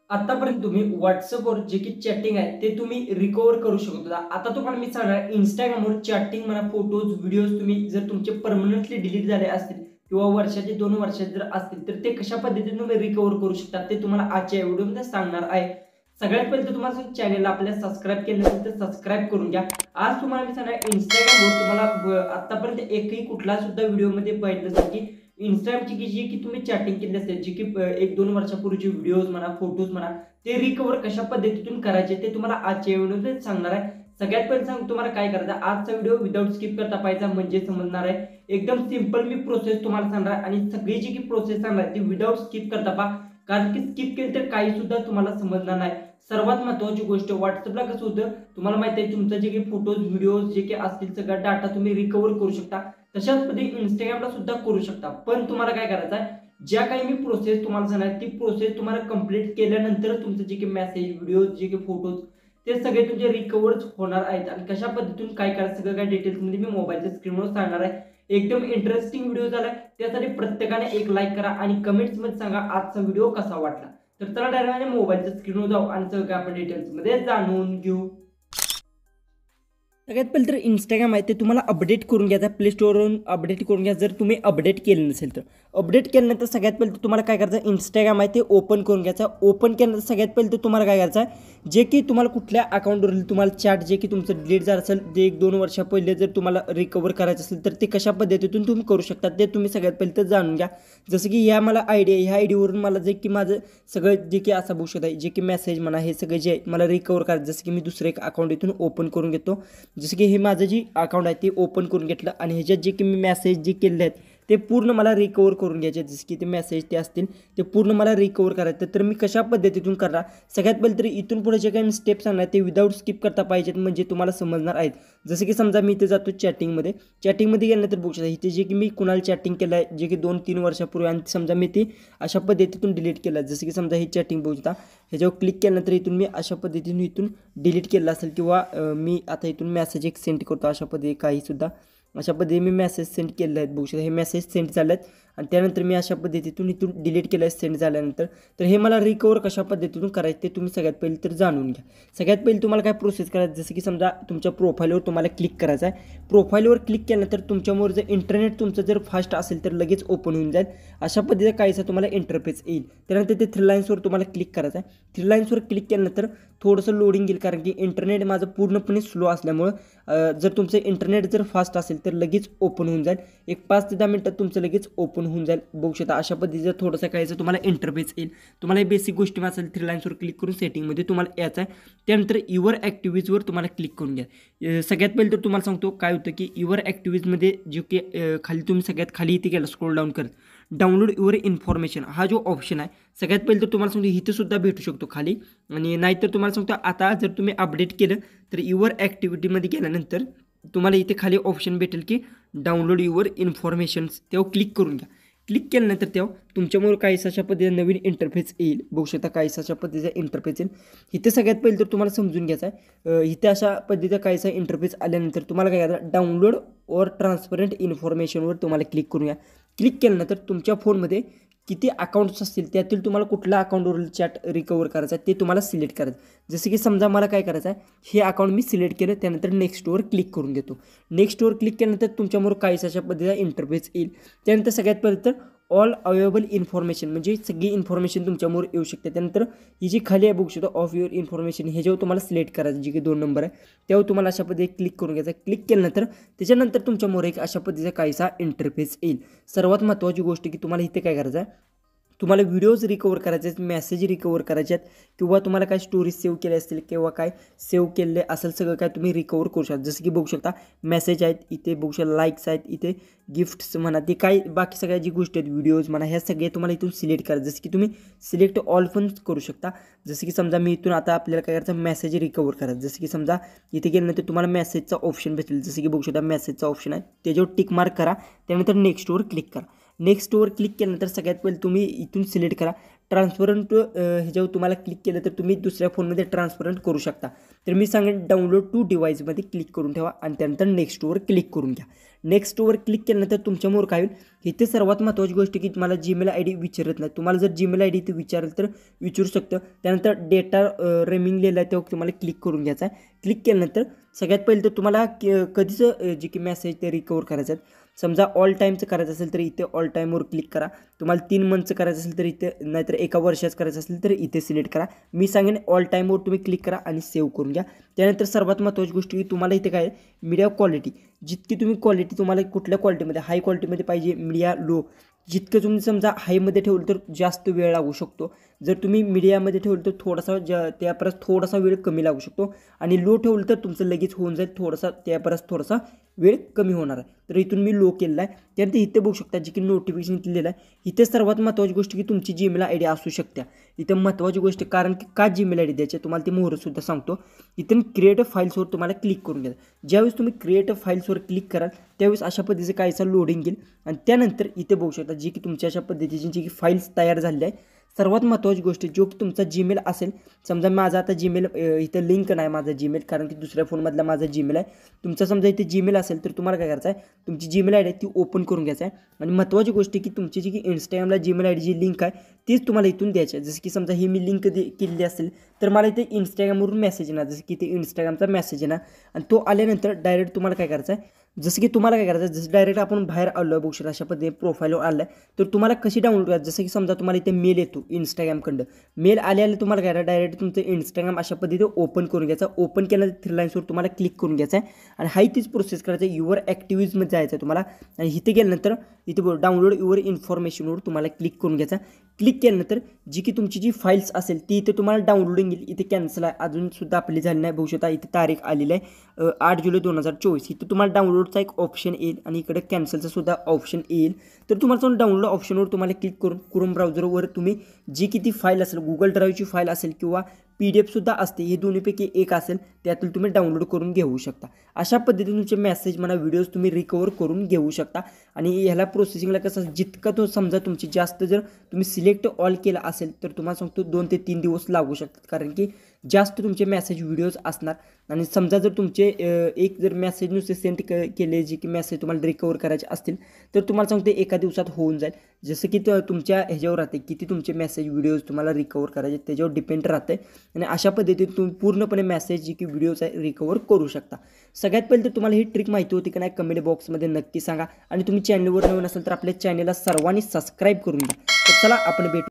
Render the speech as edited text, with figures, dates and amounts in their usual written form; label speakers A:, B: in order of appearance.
A: आतापर्यंत तुम्ही WhatsAppवर जे की चॅटिंग आहे ते तुम्ही रिकव्हर करू शकत होता. आता तुम्हाला मी सांगणार Instagramवर चॅटिंग म्हणा, फोटोज, व्हिडिओज तुम्ही जर तुमचे परमनंटली डिलीट झाले असतील किंवा वर्षाचे 2 वर्षाचे जर असतील तर ते कशा पद्धतीने तुम्ही रिकव्हर करू शकता ते तुम्हाला आजच्या व्हिडिओमध्ये सांगणार आहे. सगळ्यात पहिले तर तुम्हाला चॅनलला आपल्या सबस्क्राईब केलं नसेल तर सबस्क्राईब करून घ्या. आज तुम्हाला मी सांगणार Instagramवर तुम्हाला आतापर्यंत एकही कुठला सुद्धा व्हिडिओमध्ये पाहिलं नसेल की Instagramची जी की तुम्ही चॅटिंग केली असेल जी की 1-2 वर्षापूर्वीचे व्हिडिओज म्हणा, फोटोज म्हणा ते रिकव्हर कशा पद्धतीतून करायचे ते तुम्हाला आजच्या व्हिडिओमध्ये सांगणार आहे. सगळ्यात पहिले सांगतो तुम्हाला काय करायचं. आजचा व्हिडिओ विदाऊट स्किप करता पाहिजे म्हणजे समजणार आहे. एकदम सिंपल मी प्रोसेस तुम्हाला सांगणार आहे आणि सगळी जी की प्रोसेस सांगणार आहे ती विदाऊट स्किप करता पहा. कारण की स्किप केली तर काही सुद्धा तुम्हाला समजणार नाही. सर्वात महत्त्वाची गोष्ट WhatsAppला कसं होतं तुम्हाला माहिती आहे तुमचं जे काही फोटोज, व्हिडिओज जे काही असतील सगळा डाटा तुम्ही रिकव्हर करू शकता. तशाच पद्धतीने Instagramला सुद्धा करू शकता. पण तुम्हाला काय करायचं आहे ज्या काही मी प्रोसेस तुम्हाला सांगणार ती प्रोसेस तुम्हाला कंप्लीट केल्यानंतर तुमचं जे काही मेसेज, व्हिडिओ, जे काही फोटोज ते सगळे तुमचे रिकव्हर होणार आहेत आणि कशा पद्धतीतून काय करायचं सगळं काय डिटेल्समध्ये मी मोबाईलच्या स्क्रीनवर सांगणार आहे. एकदम इंटरेस्टिंग व्हिडिओ झालाय. त्यासाठी प्रत्येकाने एक लाईक करा आणि कमेंट्समध्ये सांगा आजचा व्हिडिओ कसा वाटला. तर चला डायरेक्ट मोबाईलच्या स्क्रीनवर जाऊ आणि सगळं आपण डिटेल्समध्ये जाणून घेऊ. सगळ्यात पहिले तर Instagram आहे ते तुम्हाला अपडेट करून घ्यायचा. प्ले स्टोअरवरून अपडेट करून घ्या जर तुम्ही अपडेट केलं नसेल तर. अपडेट केल्यानंतर सगळ्यात पहिले तुम्हाला काय करायचं Instagram आहे ते ओपन करून घ्यायचं. ओपन केल्यानंतर सगळ्यात पहिले तर तुम्हाला काय करायचं आहे जे की तुम्हाला कुठल्या अकाउंटवर तुम्हाला चॅट जे की तुमचं डिलीट झालं असेल ते 1-2 वर्षा पहिले जर तुम्हाला रिकवर करायचं असेल तर ते कशा पद्धतीतून तुम्ही करू शकता ते तुम्ही सगळ्यात पहिले तर जाणून घ्या. जसं की ह्या मला आयडिया ह्या आयडीवरून मला जे की माझं सगळं जे की असं बघू शकता जे की मेसेज म्हणा हे सगळं जे मला रिकवर करायचं जसं की मी दुसरं एक अकाउंट इथून ओपन करून घेतो. जसं की हे माझं जी अकाउंट आहे ते ओपन करून घेतलं आणि ह्याच्यात जे की मी मेसेज जे केले आहेत ते पूर्ण मला रिकवर करून घ्यायचे. जसं की ते मेसेज ते असतील ते पूर्ण मला रिकवर करायचं. तर मी कशा पद्धतीतून करणार सगळ्यात पहिले तरी इथून पुढे जे काही मी स्टेप सांगणार ते विदाऊट स्किप करता पाहिजेत म्हणजे तुम्हाला समजणार आहेत. जसं की समजा मी इथे जातो चॅटिंगमध्ये गेल्यानंतर बघू शकता इथे जे की मी कुणाला चॅटिंग केलं आहे जे की 2-3 वर्षापूर्वी आणि समजा मी ते अशा पद्धतीतून डिलीट केलं. जसं की समजा ही चॅटिंग बघू शकता ह्याच्यावर क्लिक केल्यानंतर इथून मी अशा पद्धतीने इथून डिलीट केलं असेल किंवा मी आता इथून मेसेज एक सेंड करतो अशा पद्धती काहीसुद्धा अशा पद्धतीने मी मेसेज सेंड केले आहेत. बघू शकता हे मेसेज सेंड झाले आहेत आणि त्यानंतर मी अशा पद्धतीतून इथून डिलीट केलं आहे सेंड झाल्यानंतर. तर हे मला रिकवर कशा पद्धतीतून करायचं ते तुम्ही सगळ्यात पहिले तर जाणून घ्या. सगळ्यात पहिले तुम्हाला काय प्रोसेस करायचं जसं की समजा तुमच्या प्रोफाईलवर तुम्हाला क्लिक करायचं आहे. प्रोफाईलवर क्लिक केल्यानंतर तुमच्यावर जर इंटरनेट तुमचं जर फास्ट असेल तर लगेच ओपन होऊन जाईल. अशा पद्धतीचा काहीसा तुम्हाला इंटरफेस येईल. त्यानंतर ते 3 लाईन्सवर तुम्हाला क्लिक करायचं आहे. 3 लाईन्सवर क्लिक केल्यानंतर थोडंसं लोडिंग येईल कारण की इंटरनेट माझं पूर्णपणे स्लो असल्यामुळं जर तुमचं इंटरनेट जर फास्ट असेल तर लगेच ओपन होऊन जाईल. एक 5 ते 10 मिनिटात तुमचं लगेच ओपन होऊन जाईल. बघू शकता अशा पद्धतीचं थोडंसं काहीचं तुम्हाला इंटरफेस येईल. तुम्हाला हे बेसिक गोष्टी असेल 3 लाईन्सवर क्लिक करून सेटिंगमध्ये तुम्हाला यायचं आहे. त्यानंतर युअर ॲक्टिव्हिटीजवर तुम्हाला क्लिक करून घ्या. सगळ्यात पहिले तर तुम्हाला सांगतो काय होतं की युअर ॲक्टिव्हिटीजमध्ये जे की खाली तुम्ही सगळ्यात खाली इथे गेला स्क्रोल डाऊन करत डाउनलोड युअर इन्फॉर्मेशन हा जो ऑप्शन आहे सगळ्यात पहिले तर तुम्हाला सांगतो इथे सुद्धा भेटू शकतो खाली आणि नाहीतर तुम्हाला सांगतो आता जर तुम्ही अपडेट केलं तर युअर ॲक्टिव्हिटीमध्ये गेल्यानंतर तुम्हाला इथे खाली ऑप्शन भेटेल की डाउनलोड युअर इन्फॉर्मेशन्स तेव्हा क्लिक करून घ्या. क्लिक केल्यानंतर तेव्हा तुमच्यामुळे काहीसा अशा पद्धतीने नवीन इंटरफेस येईल. बघू शकता काहीसा अशा पद्धतीचा इंटरफेस येईल. इथे सगळ्यात पहिले तर तुम्हाला समजून घ्यायचं आहे. इथे अशा पद्धतीचा काहीसा इंटरफेस आल्यानंतर तुम्हाला काय करायचं डाउनलोड ऑर ट्रान्सपरंट इन्फॉर्मेशनवर तुम्हाला क्लिक करून घ्या. क्लिक केल्यानंतर तुमच्या फोनमध्ये किती अकाउंट्स असतील त्यातील तुम्हाला कुठल्या अकाउंटवरील चॅट रिकवर करायचा आहे ते तुम्हाला सिलेक्ट करायचं. जसं की समजा मला काय करायचं आहे हे अकाउंट मी सिलेक्ट केलं त्यानंतर नेक्स्टवर क्लिक करून घेतो. नेक्स्टवर क्लिक केल्यानंतर तुमच्यामुळे काहीच अशा पद्धतीचा इंटरफेस येईल. त्यानंतर सगळ्यात पहिले तर ऑल अवेलेबल इन्फॉर्मेशन म्हणजे सगळी इन्फॉर्मेशन तुमच्यामुळे येऊ शकते. त्यानंतर ही जी खाली आहे बघू शकता ऑफ युअर इन्फॉर्मेशन हे जेव्हा तुम्हाला सिलेक्ट करायचं जे की 2 नंबर आहे तेव्हा तुम्हाला अशा पद्धतीने क्लिक करून घ्यायचं. क्लिक केल्यानंतर त्याच्यानंतर तुमच्यामुळे एक अशा पद्धतीचा काहीसा इंटरफेस येईल. सर्वात महत्त्वाची गोष्ट की तुम्हाला इथे काय करायचं आहे तुम्हाला व्हिडिओज रिकवर करायचे आहेत, मेसेज रिकवर करायचे आहेत किंवा तुम्हाला काय स्टोरीज सेव्ह केले असतील किंवा काय सेव्ह केले असेल सगळं काय तुम्ही रिकवर करू शकता. जसं की बघू शकता मेसेज आहेत इथे बघू शकता लाईक्स आहेत इथे गिफ्ट्स म्हणा ते काय बाकी सगळ्या जी गोष्टी आहेत व्हिडिओज म्हणा ह्या सगळ्या तुम्हाला इथून सिलेक्ट करायचं. जसं की तुम्ही सिलेक्ट ऑल पण करू शकता. जसं की समजा मी इथून आता आपल्याला काय करायचं मेसेज रिकवर करायचं. जसं की समजा इथे गेल्यानंतर तुम्हाला मेसेजचा ऑप्शन भेटेल. जसं की बघू शकता मेसेजचा ऑप्शन आहे त्याच्यावर टिक मार्क करा त्यानंतर नेक्स्टवर क्लिक करा. नेक्स्टवर क्लिक केल्यानंतर सगळ्यात पहिले तुम्ही इथून सिलेक्ट करा ट्रान्सफरंट ह्याच्यावर तुम्हाला क्लिक केलं तर तुम्ही दुसऱ्या फोनमध्ये ट्रान्सफरंट करू शकता. तर मी सांगेन डाउनलोड टू डिव्हाइसमध्ये क्लिक करून ठेवा आणि त्यानंतर नेक्स्टवर क्लिक करून घ्या. नेक्स्टवर क्लिक केल्यानंतर तुमच्यासमोर काय होईल, इथे सर्वात महत्त्वाची गोष्ट की तुम्हाला जीमेल आय डी विचारत नाही. तुम्हाला जर जीमेल आय डी इथे विचारलं तर विचारू शकतं. त्यानंतर डेटा रेमिंग लिहिला आहे तेव्हा तुम्हाला क्लिक करून घ्यायचा आहे. क्लिक केल्यानंतर सगळ्यात पहिले तर तुम्हाला कधीच जे की मेसेज ते रिकवर करायचं आहे. समजा ऑल टाईमचं करायचं असेल तर इथे ऑल टाईमवर क्लिक करा. तुम्हाला 3 मंथचं करायचं असेल तर इथे, नाहीतर 1 वर्षाचं करायचं असेल तर इथे सिलेक्ट करा. मी सांगेन ऑल टाईमवर तुम्ही क्लिक करा आणि सेव्ह करून घ्या. त्यानंतर सर्वात महत्त्वाची गोष्ट की तुम्हाला इथे काय मीडिया क्वालिटी, जितकी तुम्ही क्वालिटी तुम्हाला कुठल्या क्वालिटीमध्ये, हाय क्वालिटीमध्ये पाहिजे, मीडिया लो, जितकं तुम्ही समजा हायमध्ये ठेवलं तर जास्त वेळ लागू शकतो. जर तुम्ही मीडियामध्ये ठेवलं तर थोडासा त्यापर्यंत थोडासा वेळ कमी लागू शकतो आणि लो ठेवलं तर तुमचं लगेच होऊन जाईल, त्यापर्यंत थोडासा वेळ कमी होणार आहे. तर इथून मी लो केलेला आहे. त्यानंतर इथे बघू शकता जे की नोटिफिकेशन दिलेलं आहे. इथे सर्वात महत्त्वाची गोष्ट की तुमची जीमेल आय डी असू शकते. इथं महत्त्वाची गोष्ट कारण की का जीमेल आय डी द्यायची तुम्हाला ती मोहरसुद्धा सांगतो. इथून क्रिएट फाईल्सवर तुम्हाला क्लिक करून घ्या. ज्यावेळेस तुम्ही क्रिएट फाईल्सवर क्लिक कराल त्यावेळेस अशा पद्धतीचं काहीसा लोडिंग येईल आणि त्यानंतर इथे बघू शकता जी की तुमच्या अशा पद्धतीची जी की फाईल्स तयार झालेली आहे. सर्वात महत्त्वाची गोष्ट जो की तुमचा जीमेल असेल, समजा माझा आता जीमेल इथं लिंक नाही माझा जीमेल, कारण की दुसऱ्या फोनमधला माझा जीमेल आहे. तुमचा समजा इथे जीमेल असेल तर तुम्हाला काय करायचं आहे, तुमची जीमेल आय डी ती ओपन करून घ्यायचं आहे. आणि महत्त्वाची गोष्ट की तुमची जी की इंस्टाग्रामला जीमेल आय डी जी लिंक आहे तीच तुम्हाला इथून द्यायची आहे. जसं की समजा ही मी लिंक केलेली असेल तर मला इथे इंस्टाग्रामवरून मेसेज येणार, जसं की ते इंस्टाग्रामचा मेसेज येणार आणि तो आल्यानंतर डायरेक्ट तुम्हाला काय करायचं आहे, जसं की तुम्हाला काय करायचं, जसं डायरेक्ट आपण बाहेर आलो बघू शकता अशा पद्धतीने प्रोफाईलवर आलं आहे तर तुम्हाला कशी डाउनलोड करायचं. जसं की समजा तुम्हाला इथे मेल येतो इंस्टाग्रामकडं, मेल आल्याला तुम्हाला काय डायरेक्ट तुमचं इंस्टाग्राम अशा पद्धतीने ओपन करून घ्यायचं. ओपन केल्यानंतर 3 लाईन्सवर तुम्हाला क्लिक करून घ्यायचं आहे आणि हाही तीच प्रोसेस करायचं आहे. युअर ॲक्टिव्हिटीजमध्ये जायचं आहे तुम्हाला आणि इथे गेल्यानंतर इथे डाउनलोड युअर इन्फॉर्मेशनवर तुम्हाला क्लिक करून घ्यायचं. क्लिक केल्यानंतर जी की तुमची जी फाईल्स असेल ती इथे तुम्हाला डाउनलोडिंग येईल. इथे कॅन्सल आहे, अजूनसुद्धा आपली झाली नाही बघू शकता. इथे तारीख आलेली आहे 8 जुलै 2024. इथं तुम्हाला डाउनलोडचा एक ऑप्शन येईल आणि इकडे कॅन्सलचा सुद्धा ऑप्शन येईल. तर तुम्हाला डाउनलोड ऑप्शनवर तुम्हाला क्लिक करून क्रोम ब्राउझरवर तुम्ही जी किती फाईल असेल, गुगल ड्राईव्हची फाईल असेल किंवा PDF सुद्धा असते, हे दोन्हीपैकी एक असेल त्यातून तुम्ही डाउनलोड करून घेऊ शकता. अशा पद्धतीने तुमचे मेसेज म्हणा व्हिडिओज तुम्ही रिकवर करून घेऊ शकता. आणि ह्याला प्रोसेसिंगला कसं जितका तो समजा तुमची जास्त जर तुम्ही सिलेक्ट ऑल केला असेल तर तुम्हाला सांगतो 2 ते 3 दिवस लागू शकतात, कारण की जास्त तुमचे मेसेज व्हिडिओज असणार. आणि समजा जर तुमचे एक जर मेसेज नुसते सेंड केले जे की मेसेज तुम्हाला रिकवर करायचे असतील तर तुम्हाला सांगते एका दिवसात होऊन जाईल. जसं की तुमच्या ह्याच्यावर राहते किती तुमचे मेसेज व्हिडिओज तुम्हाला रिकवर करायचे त्याच्यावर डिपेंड राहते. आणि अशा पद्धतीने तुम्ही पूर्णपणे मेसेज जे की व्हिडिओज आहे रिकवर करू शकता. सगळ्यात पहिले तर तुम्हाला ही ट्रिक माहिती होती की नाही कमेंट बॉक्समध्ये नक्की सांगा. आणि तुम्ही चॅनलवर नवीन असाल तर आपल्या चॅनलला सर्वांनी सबस्क्राईब करून घ्या. तर चला आपण भेटू.